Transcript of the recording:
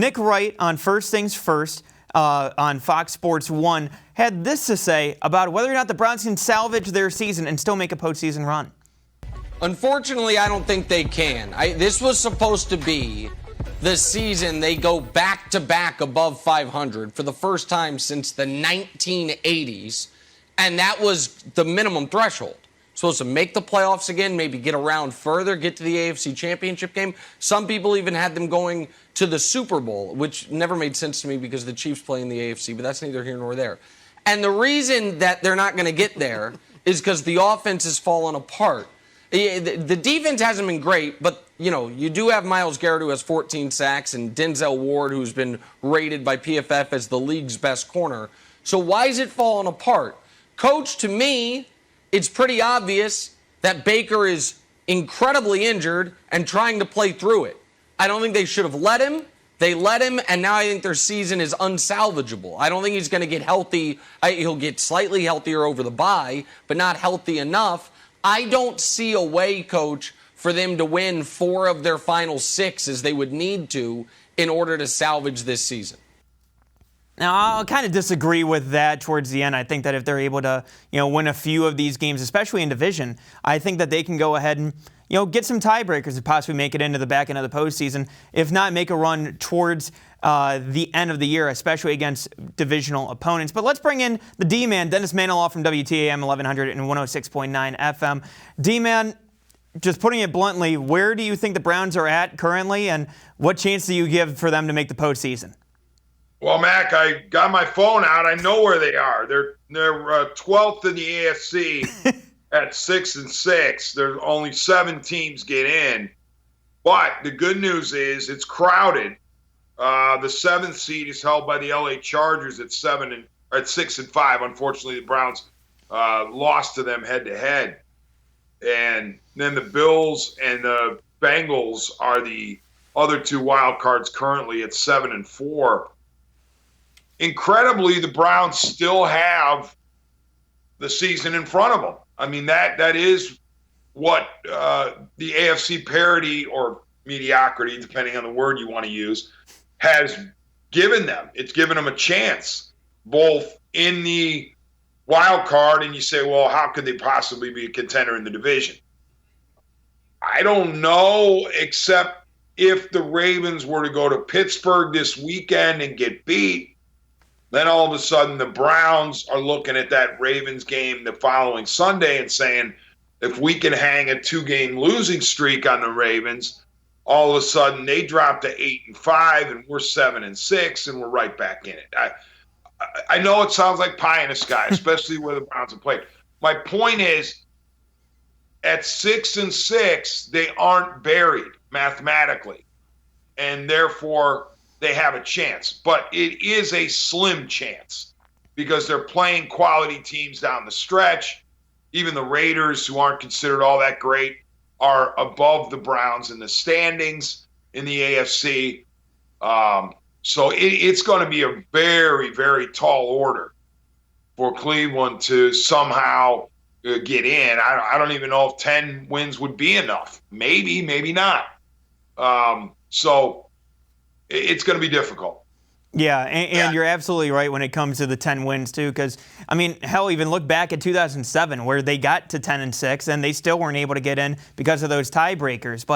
Nick Wright on First Things First on Fox Sports 1 had this to say about whether or not the Browns can salvage their season and still make a postseason run. Unfortunately, I don't think they can. This was supposed to be the season they go back-to-back above 500 for the first time since the 1980s, and that was the minimum threshold. Supposed to make the playoffs again, maybe get around further, get to the AFC Championship game. Some people even had them going to the Super Bowl, which never made sense to me because the Chiefs play in the AFC, but that's neither here nor there. And the reason that they're not going to get there is because the offense has fallen apart. The defense hasn't been great, but, you do have Myles Garrett, who has 14 sacks, and Denzel Ward, who's been rated by PFF as the league's best corner. So why is it falling apart? Coach, to me, it's pretty obvious that Baker is incredibly injured and trying to play through it. I don't think they should have let him. They let him, and now I think their season is unsalvageable. I don't think he's going to get healthy. He'll get slightly healthier over the bye, but not healthy enough. I don't see a way, Coach, for them to win 4 of their final 6 as they would need to in order to salvage this season. Now, I'll kind of disagree with that towards the end. I think that if they're able to, win a few of these games, especially in division, I think that they can go ahead and, get some tiebreakers and possibly make it into the back end of the postseason. If not, make a run towards the end of the year, especially against divisional opponents. But let's bring in the D-Man, Dennis Manoloff from WTAM 1100 and 106.9 FM. D-Man, just putting it bluntly, where do you think the Browns are at currently, and what chance do you give for them to make the postseason? Well, Mac, I got my phone out. I know where they are. They're 12th in the AFC at 6-6. There's only 7 teams get in. But the good news is it's crowded. The 7th seed is held by the LA Chargers at 6-5. Unfortunately, the Browns lost to them head-to-head. And then the Bills and the Bengals are the other 2 wild cards currently at 7-4. Incredibly, the Browns still have the season in front of them. I mean, that is what the AFC parity or mediocrity, depending on the word you want to use, has given them. It's given them a chance, both in the wild card, and you say, well, how could they possibly be a contender in the division? I don't know, except if the Ravens were to go to Pittsburgh this weekend and get beat, then all of a sudden the Browns are looking at that Ravens game the following Sunday and saying, if we can hang a 2-game losing streak on the Ravens, all of a sudden they drop to 8-5 and we're 7-6 and we're right back in it. I know it sounds like pie in the sky, especially where the Browns have played. My point is, at 6-6, they aren't buried mathematically, and therefore they have a chance. But it is a slim chance because they're playing quality teams down the stretch. Even the Raiders, who aren't considered all that great, are above the Browns in the standings in the AFC. So it's going to be a very, very tall order for Cleveland to somehow get in. I don't even know if 10 wins would be enough. Maybe, maybe not. So it's going to be difficult. Yeah, and you're absolutely right when it comes to the 10 wins, too, because, hell, even look back at 2007 where they got to 10-6 and they still weren't able to get in because of those tiebreakers. But